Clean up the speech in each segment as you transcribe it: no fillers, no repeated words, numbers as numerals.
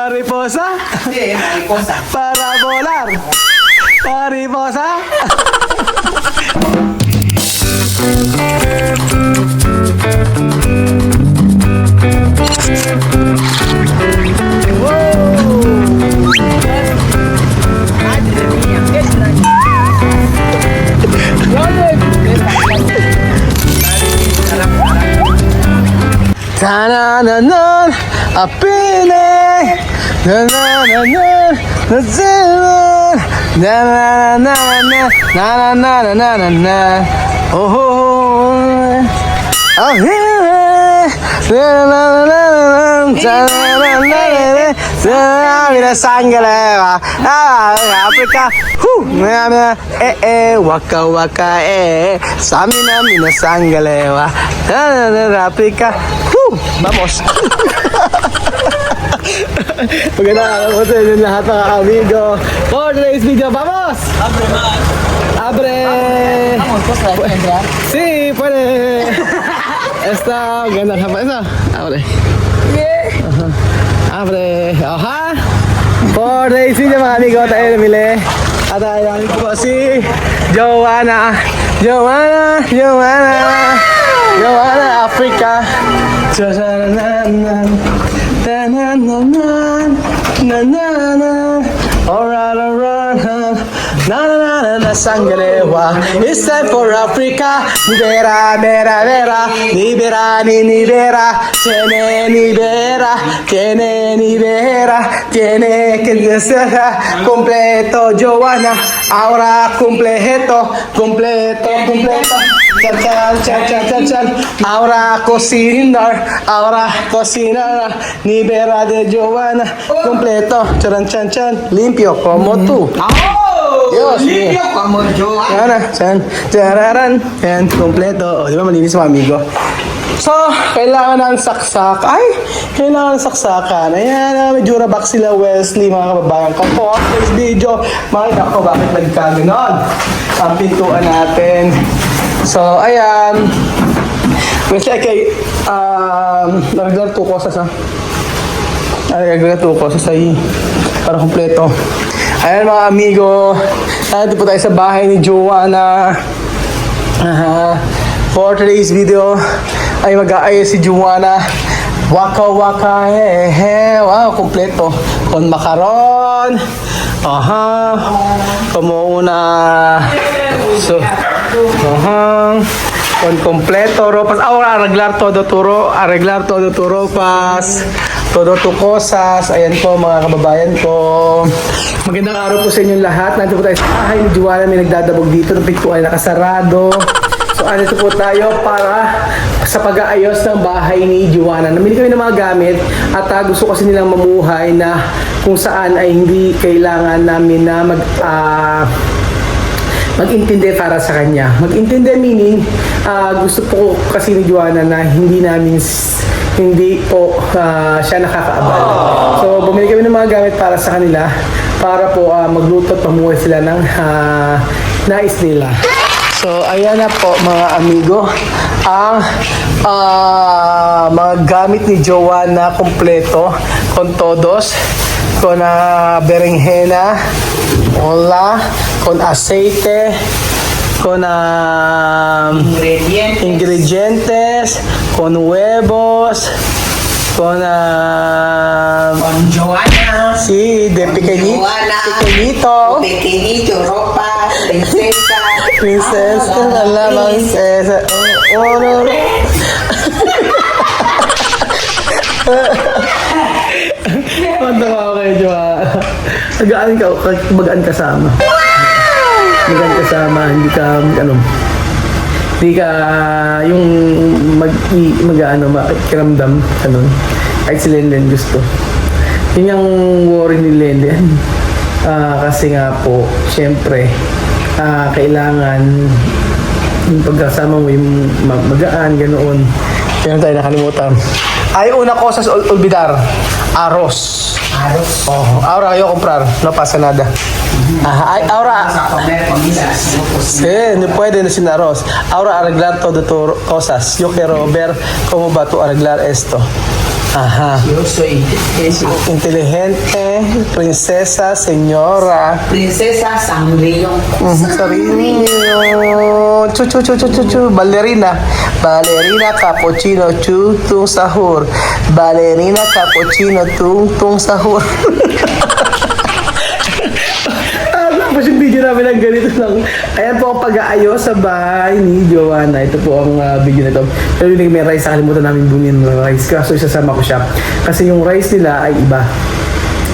Mariposa? Sí, mariposa. Para volar. Mariposa? Ta-na-na-na, apine, na-na-na-na, na-zero, na-na-na-na, na-na-na-na-na-na, oh, oh, yeah, na-na-na-na-na, ta-na-na-na-na-na, mira sangre, Africa, waka waka, samina mina sangre, Africa, vamos. Magandang araw po sa inyo lahat mga amigo. For today's video, vamos! Abre! Vamos, pues la dejo entrar. Sí, puede. Esta, ganda hapa esa. Abre. Abre. Aha. For today's video mga amigo, tayo namili. At ayan po si Joanna. Joanna Africa. Sangrewa, it's time for Africa. Libera, vera, vera, libera, ni libera, tiene que ser completo, Joanna. Ahora completo. Chan. Ahora cocinar, libera de Joanna, completo, chan, limpio como tú. Dios mío. Limpio como yo. Chararan, yan, kompleto. O, di ba malinis mga amigo? So, kailangan ng saksak. Kailangan ng saksakan. Ayan, may Durabox sila Wesley, mga kababayan ko. Po, this video, makita ko bakit nagkaganon ang pintuan natin. So, ayan. Wesley, kay, nagaglar 2 cosas, ha? Nagaglar 2 cosas ay para kompleto. Ayan mga amigo, nandito po tayo sa bahay ni Joanna. For today's video ay mag-aayos si Joanna. Waka wow, kompleto. Con macaron. Como una con completo ropas. Ahora arreglar todo tu ropas. Todo tu cosas. Ayan po mga kababayan ko. Magandang araw po sa inyong lahat. Nandito po tayo sa bahay ni Joanna. May nagdadabog dito. Ang pinto ay nakasarado. So andito po tayo para sa pag-aayos ng bahay ni Joanna. Namili kami ng mga gamit at gusto kasi nilang mamuhay na kung saan ay hindi kailangan namin na mag-intindi para sa kanya. Mag-intindi meaning gusto po kasi ni Joanna na hindi po siya nakakaabal. So, bumili kami ng mga gamit para sa kanila para po magluto at pamuhay sila ng nais nila. So, ayan na po mga amigo ang mga gamit ni Joanna kompleto con todos, con berenjena, con aceite, con ingredientes, con huevos, con Joanna. sí, de pequeñito, Pequeñito, ropa, princesa, la princesa, no. Manda ka kayo, Joanna. Magaan kasama. Magaan kasama, hindi ka yung makikiramdam, kahit si Lenlen gusto. Yun yung worry ni Lenlen. Kasi nga po, syempre, kailangan yung pagkasama mo yung magaan, ganoon. Kaya tayo nakalimutan. Ay, una cosas olvidar. Arroz. Oh, ahora yo comprar, no pasa nada. Ay, ahora sí, no puede sin arroz. Ahora arreglar todo tus cosas. Yo quiero ver cómo va tu arreglar esto. Aha. Yo soy Inteligente, prinsesa, senyora. princesa Sangrillon. Sarili. Chu. Ballerina. Ballerina, cappuccino, tung sahur. Ballerina, cappuccino, tung sahur. Tapos yung video namin ng ganito lang. Ayan po ang pag-aayos sa bahay ni Joanna. Ito po ang video nito. Pero yung may rice, nakalimutan namin bumili ng rice. Kaso isasama ko siya. Kasi yung rice nila ay iba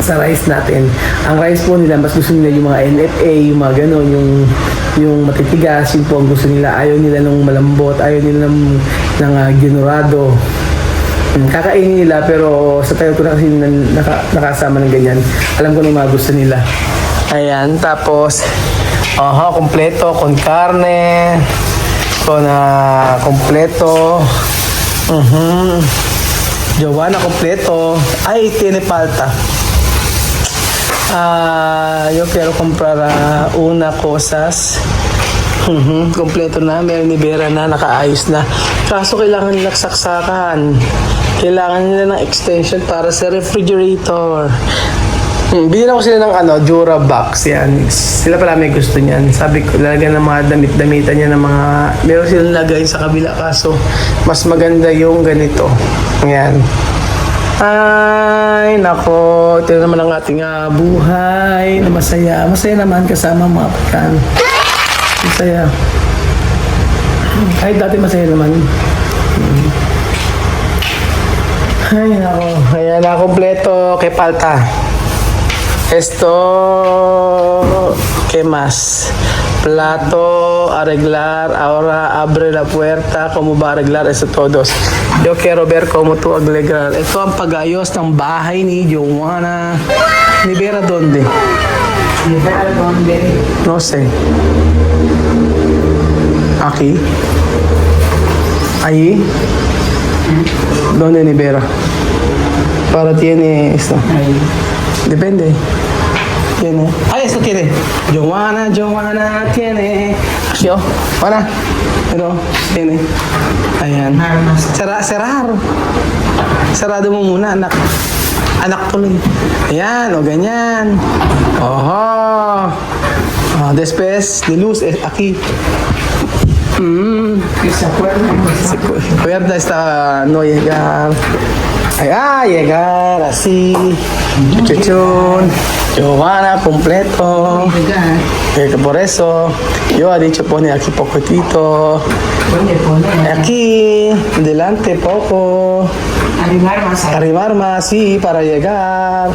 sa rice natin. Ang rice po nila, mas gusto nila yung mga NFA, yung mga ganon, yung matitigas, yun po ang gusto nila. Ayaw nila ng malambot, ayaw nila ng ginurado. Kakainin nila, pero sa tayo ko na kasi nakasama ng ganyan. Alam ko na yung mga gusto nila. Ayan, tapos, kompleto, con carne, con kompleto. Joanna, kompleto. Ay, tiene palta. Yo quiero comprar una cosas. Kompleto na, meron ni Vera na, nakaayos na. Kaso kailangan nila saksakan. Kailangan nila ng extension para sa refrigerator. Binila ko sila ng Durabox yan. Sila pala may gusto niyan. Sabi ko, lalagyan ng mga damit-damitan niya ng mga... Meron silang lagay sa kabila kaso mas maganda yung ganito. Yan. Ay, nako. Ito naman ang ating buhay na masaya. Masaya naman kasama mga pagkaan. Masaya. Kahit dati masaya naman. Ay, nako. Ayan na, kompleto kay palta. Esto, ¿qué más? Plato, arreglar, ahora abre la puerta, ¿cómo va a arreglar eso todos? Yo quiero ver cómo tú arreglar. Ito ang pag-ayos ng bahay ni Joanna. Ni Vera, ¿dónde? Libera donde No sé. Aquí. Ahí. ¿Dónde ni Vera? Para tiene esto. ahí. Depende. Tiene. Ah, eso tiene. Joanna tiene. Aquí, Juana. Pero, tiene. Ayan. Serar. Sarado mo muna, anak. Anak tuloy. Ayan, o ganyan. Oho. Después, de luz, aquí. Esa cuerda no Si cuerda está no llegar. Llegar así. Chuchun. Joanna completo. Por eso yo he dicho pone aquí poquitito. pone. Aquí, delante poco. Arribar más. Sí, para llegar.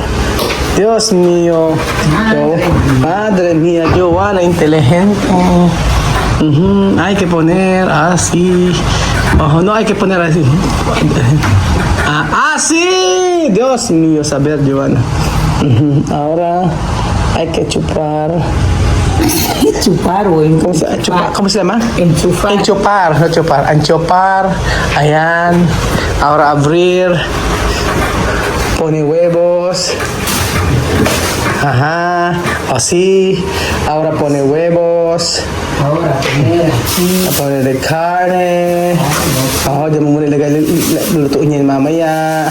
Dios mío. Madre mía, Joanna inteligente. Hay que poner así. No hay que poner así. Así. Dios mío, saber, Joanna. Ahora hay que chupar. Chupar, güey. ¿Cómo se llama? Enchufar. Enchupar, no chupar. Enchupar. Ayan. Ahora abrir. Pone huevos. Ajá. Así. Ahora pone huevos. Ahora poner aquí. Pone de carne. Diyan mo muna ilagay. Lulutuin niya mamaya.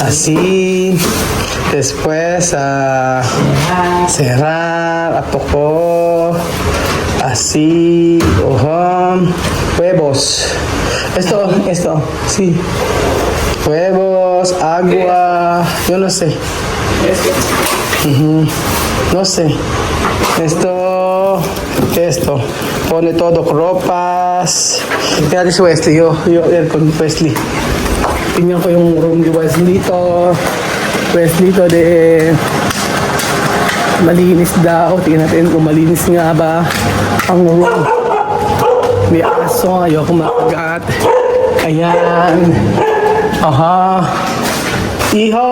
Así. Después, cerrar. A poco. Así. Huevos. Esto. Sí. Huevos, agua. Yo no sé. No sé. ¿Qué es esto? Pone todo, ropas. Kaya si Wesley, yo con Wesley. Tingnan ko yung room ni Wesley to. Wesley to de malinis daw. Tingnan natin kung malinis nga ba ang room. May aso, ayoko makagat. Ayan. Aha. Iho.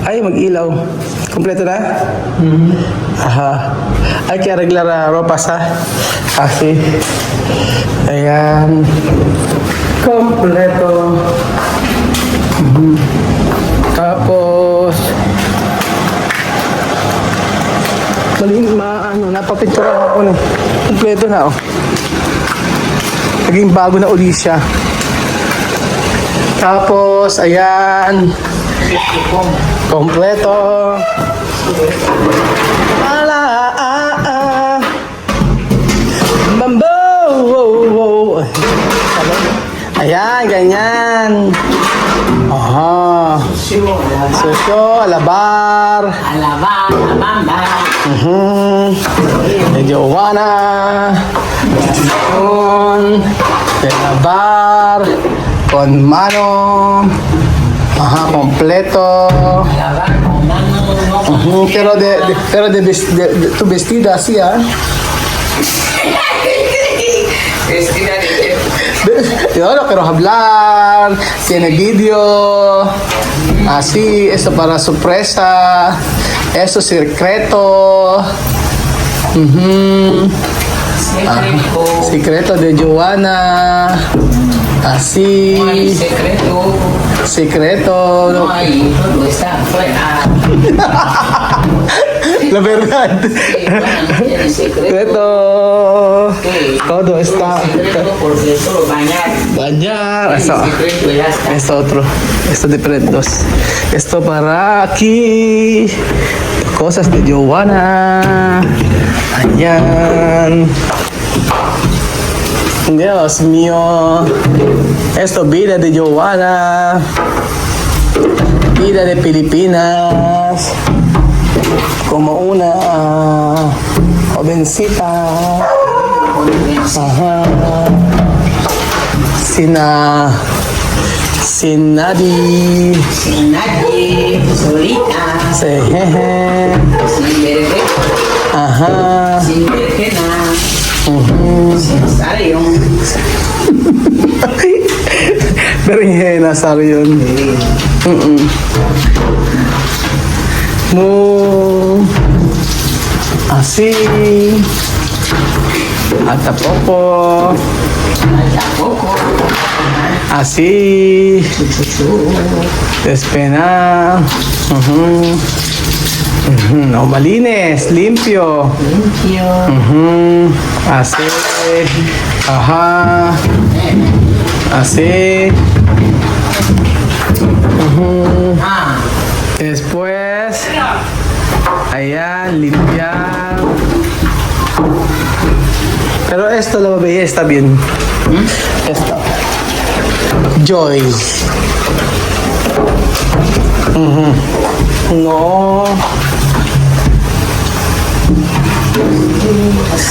Ay, mag-ilaw. Kompleto na? Aha. Hay que arreglar ropas, Así. Ayan. Kompleto. Tapos, napapicture ako na. Kompleto na, naging bago na uli siya. Tapos, ayan. Kompleto. Ala, Mambo! Ayan, ganyan. Aha. Susyo, alabar. Alaba, alabamba. Medyo wana. Yun. Alabar. Con mano. Aha, kompleto. Alaba, Pero tu vestida así, ah. Vestida de Yo no quiero hablar, tiene video, así, esto para sorpresa, esto es secreto, secreto. secreto de Joanna, No hay así, secreto. secreto, No hay, todo está afuera. la verdad, Sí, bueno, no tiene secreto. secreto, Sí, todo está, secreto porque solo bañar. bañar, El eso. secreto ya está. Es otro. Esto de dos. Esto para aquí. Cosas de Joanna. Ayan. Dios mío. Esto vida de Joanna. Vida de Filipinas. Como una jovencita. Ajá. Sin nadie. Sin nadie, solita. Sí, jeje. Sin bebé, Ajá. sin berenjena, sin sarayong. Berenjena, sabi yun. Mo. Así. At poco. Tampoco. Así. Chuchu. Despena. No, malines, limpio. Limpio. Así. Ajá. Así. Ah, Después. Allá, limpiar. Pero esto, la bebé, está bien. Esto. Joy. No.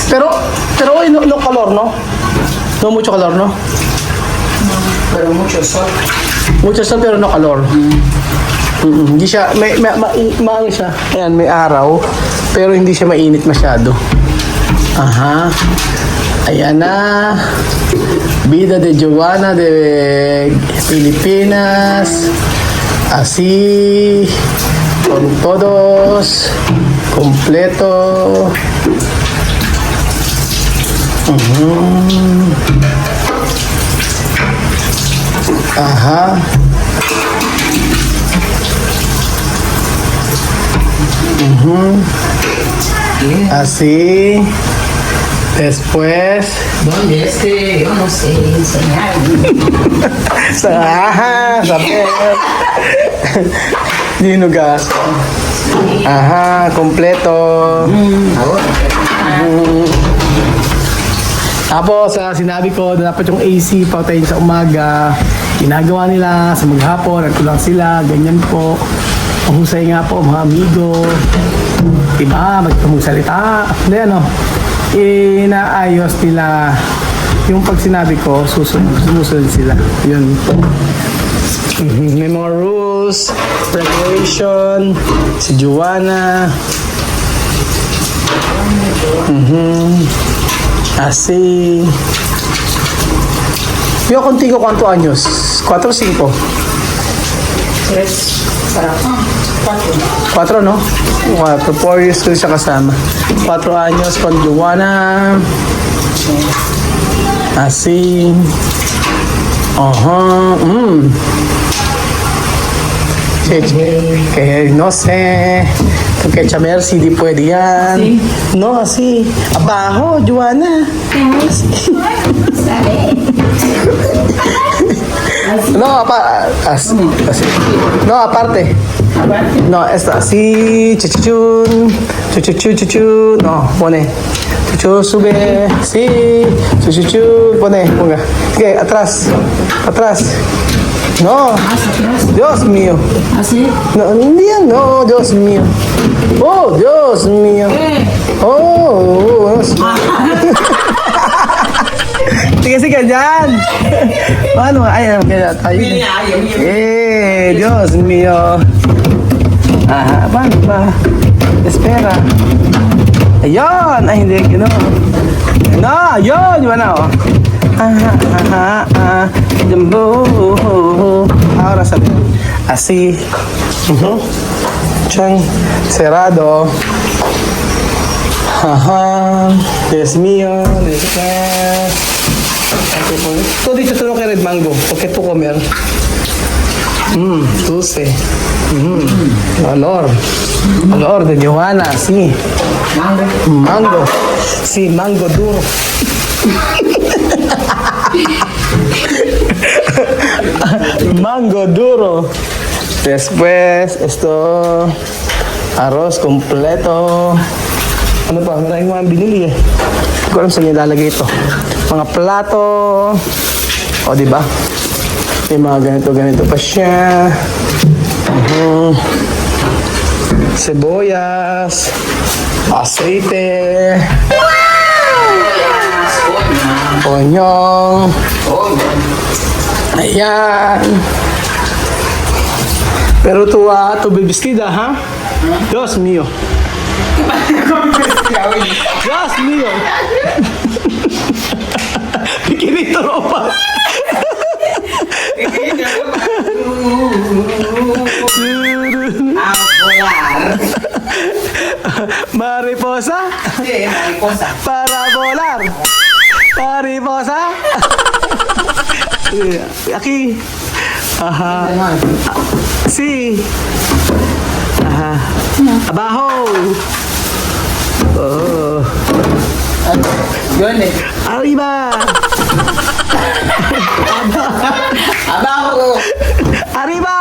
Pero hoy no calor, ¿no? No mucho calor, ¿no? pero mucho sol. Mucho sol pero no calor. Hindi siya, maano siya. Ayan, may araw. Pero hindi siya mainit masyado. Aha. Ayan na. Vida de Joanna de Filipinas. Así. Con todos. Completo. Ajá. Así. Después. ¿Dónde esté? Yo no sé enseñar. Ajá, saber. Dinugas. Ajá, completo. Ahora, Tapos, sinabi ko na dapat yung AC patayin sa umaga. Ginagawa nila sa maghapon, nagkulang sila, ganyan po. Mahusay nga po, mga amigo. Diba, magsalita. Hindi, ano, inaayos nila yung pag sinabi ko, sumusunod sila. Yun. May mga rules, regulation, si Joanna. Así. Yo contigo, ¿cuántos años? 4 o 5? 3 para 4, 4. no? 4. 4 years ko siya kasama. 4 años con Joanna. Así. Ajá. Que no sé. Porque Chamer si di puede yan. ¿Así? No, así. Abajo, Joanna. Está No, no, aparte. No, esta, así, chuchuchun, chuchuchu, no, pone. Chuchu, sube, sí, chuchuchu, ponga. ¿Qué? Atrás, atrás. No, Dios mío. ¿Así? No, un día no, Dios mío. Oh, Dios mío. Oh, Dios mío. Sige, dyan. Ano? Ay, kaya tayo. Dios mío. Paano ba? Espera. Ayun! Ay, hindi. No, yun! Yun na, oh. Jumbo. Ahora sabi. Así. Chan. Cerrado. Dios mío. Todo dito tulong kay Red Mango. Porque tu comer. Dulce. Olor de Johanna, sí. Mango. Sí, mango duro. Mango duro. Después, esto, arroz completo. Ano pa? Maraming mga binili eh. Hindi ko alam saan niya lalagay ito. Mga plato. O, diba? May mga ganito pa siya. Sibuyas. Aceite. Onyong. Ayan. Pero tu bibistida, ha? Dios mío. Dios mío. Bikinito ropa. Mariposa? Sí, mariposa. Para volar. Mariposa? Aquí. Ajá. Sí. Ajá. Abajo. Oh. ¿Dónde? Arriba. Abajo. Arriba.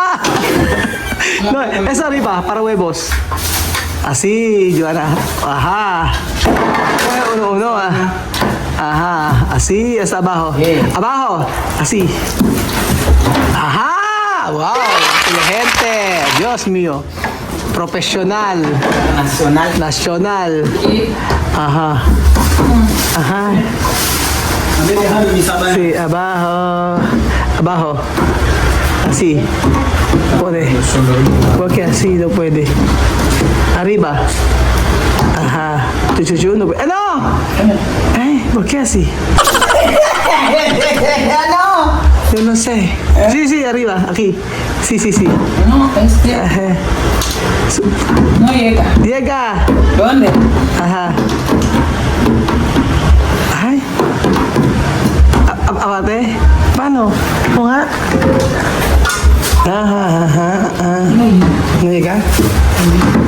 No, es arriba, para huevos. Así, Joana. Ajá. Uno. Ajá. Así, es abajo. Bien. Abajo. Así. Ajá. Wow. Inteligente. Dios mío. Profesional. Nacional. Ajá. Sí, abajo. Así. Puede. Porque así no puede. Arriba. Ajá. Chuchuchu no puede. ¡No! ¿Por qué así? No. Yo no sé. Sí, arriba. Aquí. Sí. No, Ajá. no llega. Llega. ¿Dónde? Ajá. Ay. Abate. Paano? O nga. Ajá. No llega.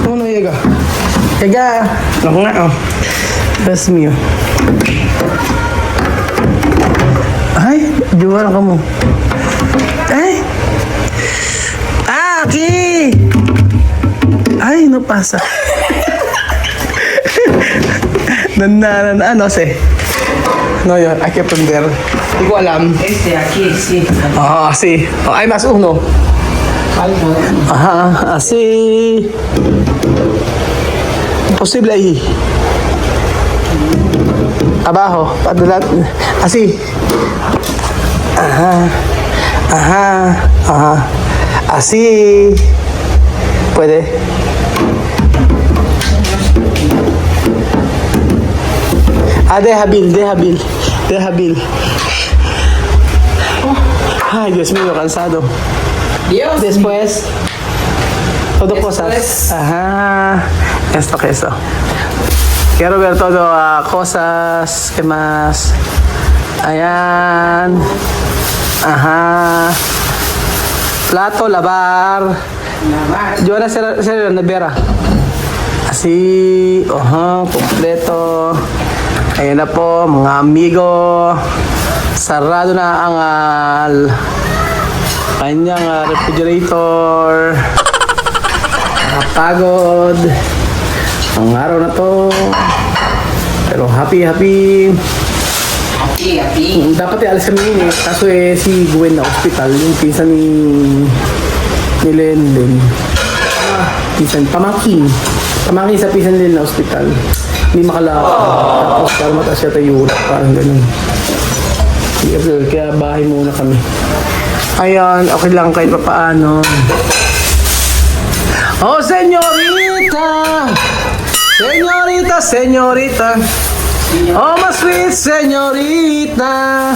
¿Cómo no llega? Llega. No nga, oh. Dios mío. Ay, jual kamu. Ay. Aquí. Ay, no pasa. No sé. No, yo, hay que aprender. Hindi ko alam. Aquí, sí. Sí. Hay más uno. Ajá, así. Imposible ahí. Abajo, así. Ajá. Así. Puede. Deja Bill. Ay, Dios mío, cansado. Dios. Después, todo Después. cosas. Ajá. Esto. Quiero ver todo cosas. ¿Qué más? Ayan. Ajá. Plato, lavar. Yo ahora hacer la nevera. Así. Ajá. Kompleto. Ayan na po, mga amigo. Sarado na ang kanyang refrigerator. Nakapagod ang araw na to. Pero happy. Happy. Dapat alis kami yun eh. Kaso si Gwen na hospital. Yung pinsan ni Lenlen. Pinsan, pamangkin sa pinsan nila na hospital. Hindi makalakad. Tapos para mataas siya tayo. Parang ganun. Kaya bahay muna kami. Ayan, okay lang kahit papaano. Oh, senyorita! Senyorita! Oh, my sweet senyorita!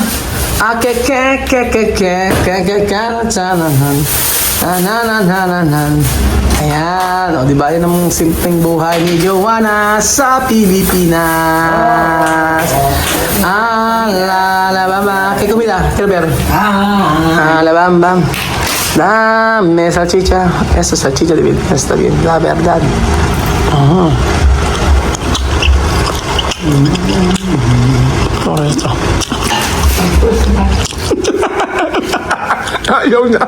Ayan, o diba yun ang simpleng buhay ni Joanna sa Pilipinas. La bamba, ¿qué comida? ¿Qué ver? La bamba. Dame salchicha. Esa salchicha de bien, está bien, la verdad. Todo esto. Ayaw na.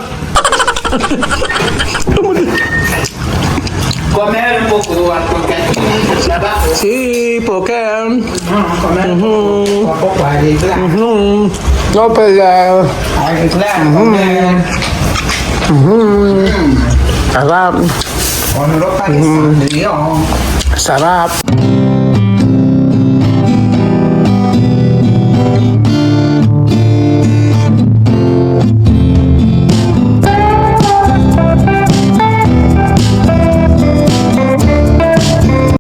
Comer un poco porque trabajo. Sí, porque... Comer un poco arreglar. No, pero... Arreglar, comer. Sarap. Con ropa de Dios. Sarap.